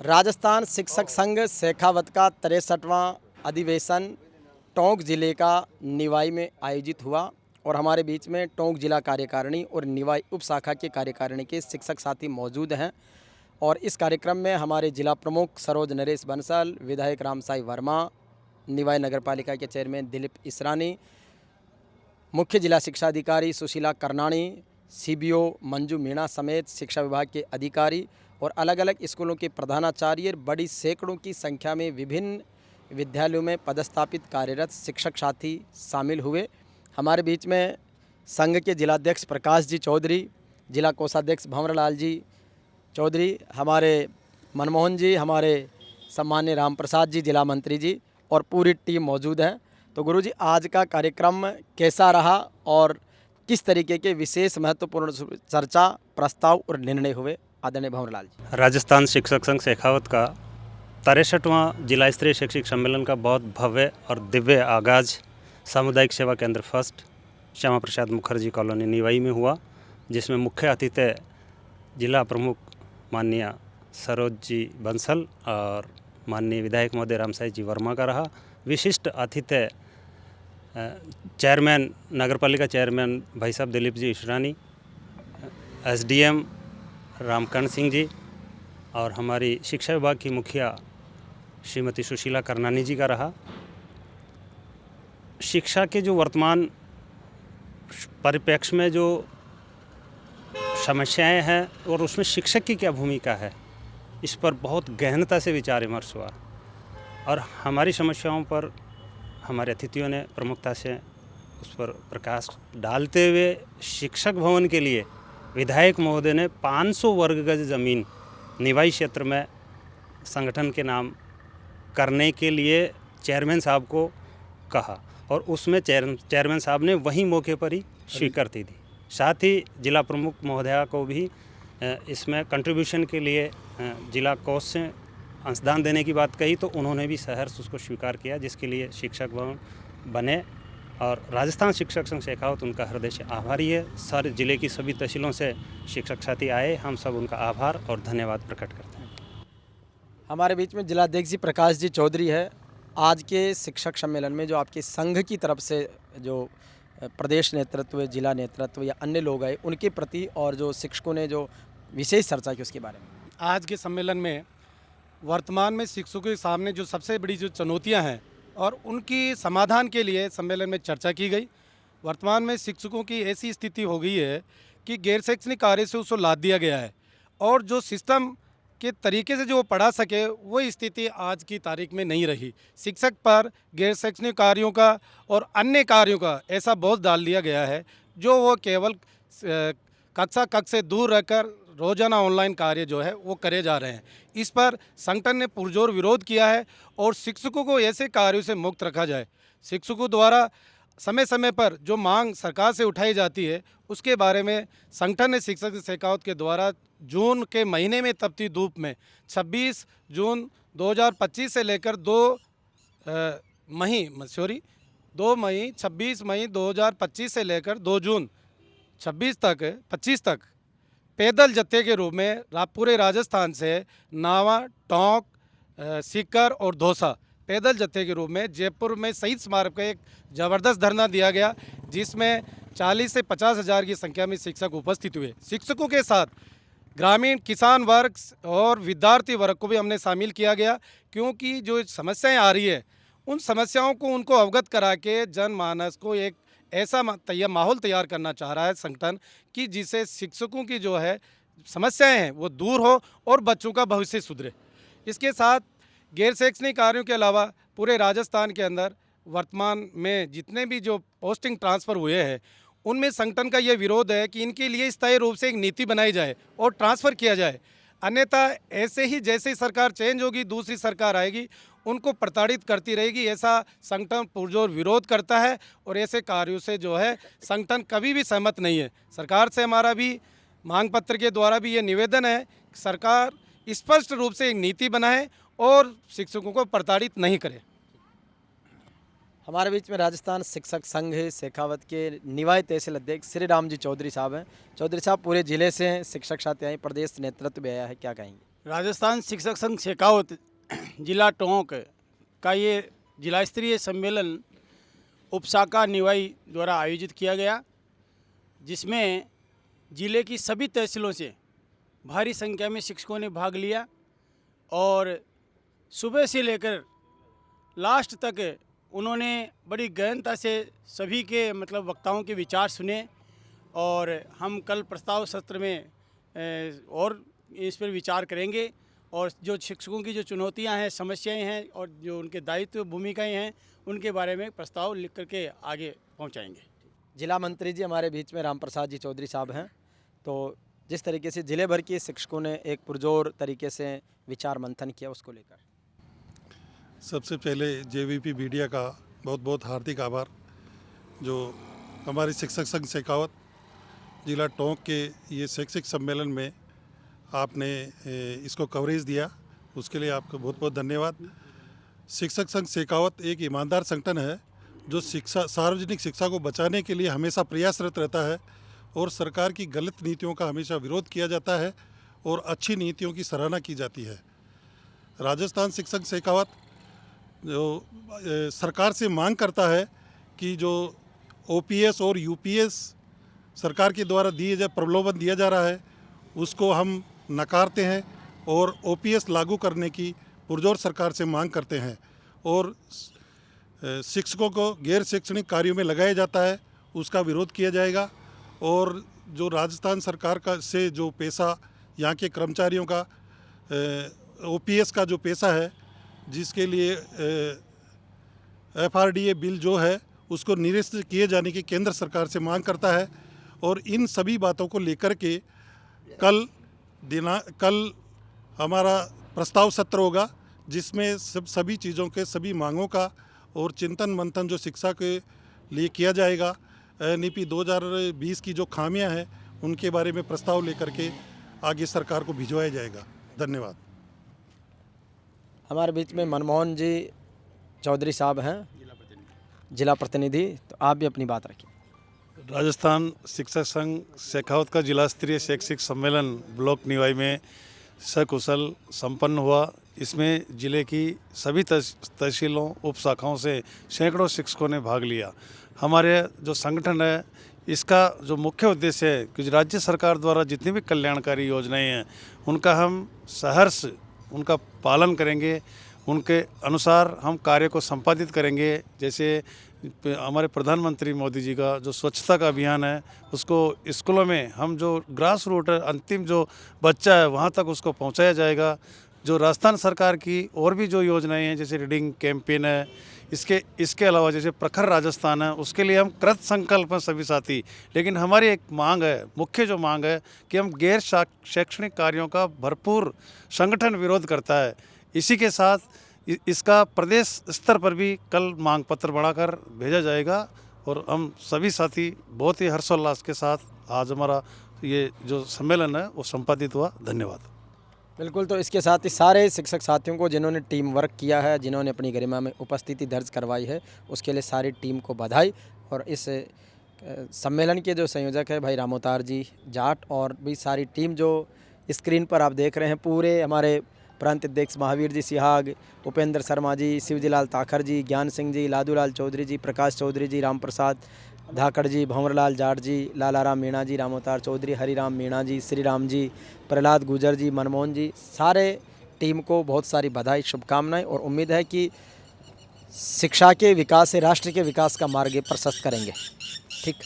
राजस्थान शिक्षक संघ शेखावत का 63वां अधिवेशन टोंक जिले का निवाई में आयोजित हुआ और हमारे बीच में टोंक जिला कार्यकारिणी और निवाई उप शाखा के कार्यकारिणी के शिक्षक साथी मौजूद हैं। और इस कार्यक्रम में हमारे जिला प्रमुख सरोज नरेश बंसल, विधायक रामसाई वर्मा, निवाई नगर पालिका के चेयरमैन दिलीप इसरानी, मुख्य जिला शिक्षा अधिकारी सुशीला करनाणी, सीबीओ मंजू मीणा समेत शिक्षा विभाग के अधिकारी और अलग अलग स्कूलों के प्रधानाचार्य बड़ी सैकड़ों की संख्या में विभिन्न विद्यालयों में पदस्थापित कार्यरत शिक्षक साथी शामिल हुए। हमारे बीच में संघ के जिलाध्यक्ष प्रकाश जी चौधरी, जिला कोषाध्यक्ष भंवरलाल जी चौधरी, हमारे मनमोहन जी, हमारे सम्मान्य राम प्रसाद जी, जिला मंत्री जी और पूरी टीम मौजूद है। तो गुरुजी, आज का कार्यक्रम कैसा रहा और किस तरीके के विशेष महत्वपूर्ण चर्चा, प्रस्ताव और निर्णय हुए? आदरणीय भंवरलाल जी। राजस्थान शिक्षक संघ शेखावत का 63वां जिला स्तरीय शैक्षिक सम्मेलन का बहुत भव्य और दिव्य आगाज सामुदायिक सेवा केंद्र फर्स्ट श्यामा प्रसाद मुखर्जी कॉलोनी निवाई में हुआ, जिसमें मुख्य अतिथि जिला प्रमुख माननीय सरोज जी बंसल और माननीय विधायक महोदय रामसाई जी वर्मा का रहा। विशिष्ट अतिथि चेयरमैन नगरपालिका चेयरमैन भाई साहब दिलीप जी इसरानी, एसडीएम रामकर्ण सिंह जी और हमारी शिक्षा विभाग की मुखिया श्रीमती सुशीला करनानी जी का रहा। शिक्षा के जो वर्तमान परिप्रेक्ष्य में जो समस्याएं हैं और उसमें शिक्षक की क्या भूमिका है, इस पर बहुत गहनता से विचार विमर्श हुआ और हमारी समस्याओं पर हमारे अतिथियों ने प्रमुखता से उस पर प्रकाश डालते हुए शिक्षक भवन के लिए विधायक महोदय ने 500 वर्ग गज ज़मीन निवाई क्षेत्र में संगठन के नाम करने के लिए चेयरमैन साहब को कहा और उसमें चेयरमैन साहब ने वहीं मौके पर ही स्वीकृति दी। साथ ही जिला प्रमुख महोदया को भी इसमें कंट्रीब्यूशन के लिए जिला कोष से अंशदान देने की बात कही, तो उन्होंने भी सहर्ष उसको स्वीकार किया, जिसके लिए शिक्षक भवन बने और राजस्थान शिक्षक संघ शेखावत उनका हृदय से आभारी है। सारे जिले की सभी तहसीलों से शिक्षक साथी आए, हम सब उनका आभार और धन्यवाद प्रकट करते हैं। हमारे बीच में जिलाध्यक्ष जी प्रकाश जी चौधरी है। आज के शिक्षक सम्मेलन में जो आपके संघ की तरफ से जो प्रदेश नेतृत्व, जिला नेतृत्व या अन्य लोग आए, उनके प्रति और जो शिक्षकों ने जो विशेष चर्चा की उसके बारे में। आज के सम्मेलन में वर्तमान में शिक्षकों के सामने जो सबसे बड़ी जो चुनौतियां हैं और उनकी समाधान के लिए सम्मेलन में चर्चा की गई। वर्तमान में शिक्षकों की ऐसी स्थिति हो गई है कि गैर शैक्षणिक कार्य से उसको लाद दिया गया है और जो सिस्टम के तरीके से जो वो पढ़ा सके वो स्थिति आज की तारीख में नहीं रही। शिक्षक पर गैर शैक्षणिक कार्यों का और अन्य कार्यों का ऐसा बोझ डाल दिया गया है जो वो केवल कक्षा से दूर रहकर रोजाना ऑनलाइन कार्य जो है वो करे जा रहे हैं। इस पर संगठन ने पुरजोर विरोध किया है और शिक्षकों को ऐसे कार्यों से मुक्त रखा जाए। शिक्षकों द्वारा समय समय पर जो मांग सरकार से उठाई जाती है उसके बारे में संगठन ने शिक्षक शेखावत के द्वारा जून के महीने में तपती धूप में 26 जून 2025 से लेकर 26 मई 2025 से लेकर 2 जून 25 तक पैदल जत्थे के रूप में पूरे राजस्थान से नावा, टोंक, सीकर और दौसा पैदल जत्थे के रूप में जयपुर में शहीद स्मारक का एक ज़बरदस्त धरना दिया गया, जिसमें 40 से 50 हज़ार की संख्या में शिक्षक उपस्थित हुए। शिक्षकों के साथ ग्रामीण किसान वर्ग और विद्यार्थी वर्ग को भी हमने शामिल किया गया, क्योंकि जो समस्याएं आ रही है उन समस्याओं को उनको अवगत करा के जनमानस को एक ऐसा माहौल तैयार करना चाह रहा है संगठन कि जिससे शिक्षकों की जो है समस्याएं हैं वो दूर हो और बच्चों का भविष्य सुधरे। इसके साथ गैर शैक्षणिक कार्यों के अलावा पूरे राजस्थान के अंदर वर्तमान में जितने भी जो पोस्टिंग ट्रांसफ़र हुए हैं उनमें संगठन का ये विरोध है कि इनके लिए स्थायी रूप से एक नीति बनाई जाए और ट्रांसफ़र किया जाए। अन्यथा ऐसे ही जैसे ही सरकार चेंज होगी दूसरी सरकार आएगी उनको प्रताड़ित करती रहेगी। ऐसा संगठन पुरजोर विरोध करता है और ऐसे कार्यों से जो है संगठन कभी भी सहमत नहीं है। सरकार से हमारा भी मांग पत्र के द्वारा भी ये निवेदन है कि सरकार स्पष्ट रूप से एक नीति बनाए और शिक्षकों को प्रताड़ित नहीं करे। हमारे बीच में राजस्थान शिक्षक संघ शेखावत के निवाई तहसील अध्यक्ष श्री राम जी चौधरी साहब हैं। चौधरी साहब पूरे ज़िले से हैं, शिक्षक साथी आए, प्रदेश नेतृत्व भी आया है, क्या कहेंगे? राजस्थान शिक्षक संघ शेखावत जिला टोंक का ये जिला स्तरीय सम्मेलन उपशाखा निवाई द्वारा आयोजित किया गया, जिसमें जिले की सभी तहसीलों से भारी संख्या में शिक्षकों ने भाग लिया और सुबह से लेकर लास्ट तक उन्होंने बड़ी गहनता से सभी के मतलब वक्ताओं के विचार सुने और हम कल प्रस्ताव सत्र में और इस पर विचार करेंगे और जो शिक्षकों की जो चुनौतियां हैं, समस्याएं हैं और जो उनके दायित्व भूमिकाएं हैं उनके बारे में प्रस्ताव लिख करके आगे पहुंचाएंगे। जिला मंत्री जी हमारे बीच में राम प्रसाद जी चौधरी साहब हैं। तो जिस तरीके से जिले भर के शिक्षकों ने एक पुरजोर तरीके से विचार मंथन किया, उसको लेकर सबसे पहले जेवीपी मीडिया का बहुत बहुत हार्दिक आभार, जो हमारे शिक्षक संघ शेखावत जिला टोंक के ये शैक्षिक सम्मेलन में आपने इसको कवरेज दिया, उसके लिए आपका बहुत बहुत धन्यवाद। शिक्षक संघ शेखावत एक ईमानदार संगठन है जो सार्वजनिक शिक्षा को बचाने के लिए हमेशा प्रयासरत रहता है और सरकार की गलत नीतियों का हमेशा विरोध किया जाता है और अच्छी नीतियों की सराहना की जाती है। राजस्थान शिक्षक शेखावत जो सरकार से मांग करता है कि जो ओपीएस और यूपीएस सरकार के द्वारा प्रलोभन दिया जा रहा है उसको हम नकारते हैं और ओपीएस लागू करने की पुरजोर सरकार से मांग करते हैं और शिक्षकों को गैर शैक्षणिक कार्यों में लगाया जाता है उसका विरोध किया जाएगा। और जो राजस्थान सरकार का से जो पैसा यहाँ के कर्मचारियों का ओपीएस का जो पैसा है, जिसके लिए एफआरडीए बिल जो है उसको निरस्त किए जाने की केंद्र सरकार से मांग करता है। और इन सभी बातों को लेकर के कल हमारा प्रस्ताव सत्र होगा, जिसमें सभी चीज़ों के सभी मांगों का और चिंतन मंथन जो शिक्षा के लिए किया जाएगा, एनईपी 2020 की जो खामियां हैं उनके बारे में प्रस्ताव लेकर के आगे सरकार को भिजवाया जाएगा। धन्यवाद। हमारे बीच में मनमोहन जी चौधरी साहब हैं, जिला प्रतिनिधि, तो आप भी अपनी बात रखिए। राजस्थान शिक्षक संघ शेखावत का जिला स्तरीय शैक्षिक सम्मेलन ब्लॉक निवाई में सकुशल संपन्न हुआ। इसमें जिले की सभी तहसीलों उप शाखाओं से सैकड़ों शिक्षकों ने भाग लिया। हमारे जो संगठन है इसका जो मुख्य उद्देश्य है कि राज्य सरकार द्वारा जितनी भी कल्याणकारी योजनाएं हैं उनका हम सहर्ष उनका पालन करेंगे, उनके अनुसार हम कार्य को संपादित करेंगे। जैसे हमारे प्रधानमंत्री मोदी जी का जो स्वच्छता का अभियान है उसको स्कूलों में हम जो ग्रास रूट है, अंतिम जो बच्चा है वहाँ तक उसको पहुँचाया जाएगा। जो राजस्थान सरकार की और भी जो योजनाएं हैं जैसे रीडिंग कैंपेन है, इसके अलावा जैसे प्रखर राजस्थान है, उसके लिए हम कृत संकल्प हैं सभी साथी। लेकिन हमारी एक मांग है, मुख्य जो मांग है कि हम गैर शैक्षणिक कार्यों का भरपूर संगठन विरोध करता है। इसी के साथ इसका प्रदेश स्तर पर भी कल मांग पत्र बढ़ाकर भेजा जाएगा और हम सभी साथी बहुत ही हर्षोल्लास के साथ आज हमारा ये जो सम्मेलन है वो संपादित हुआ। धन्यवाद। बिल्कुल, तो इसके साथ ही सारे शिक्षक साथियों को जिन्होंने टीम वर्क किया है, जिन्होंने अपनी गरिमा में उपस्थिति दर्ज करवाई है, उसके लिए सारी टीम को बधाई। और इस सम्मेलन के जो संयोजक है भाई रामोतार जी जाट और भी सारी टीम जो स्क्रीन पर आप देख रहे हैं, पूरे हमारे प्रांत अध्यक्ष महावीर जी सिहाग, उपेंद्र शर्मा जी, शिवजीलाल ताखर जी, ज्ञान सिंह जी, लादूलाल चौधरी जी, प्रकाश चौधरी जी, राम प्रसाद धाकड़ जी, भंवरलाल जाट जी, लालाराम मीणा जी, रामोतार चौधरी, हरिराम मीणा जी, श्री राम जी, प्रहलाद गुजर जी, मनमोहन जी, सारे टीम को बहुत सारी बधाई, शुभकामनाएं और उम्मीद है कि शिक्षा के विकास से राष्ट्र के विकास का मार्ग प्रशस्त करेंगे। ठीक।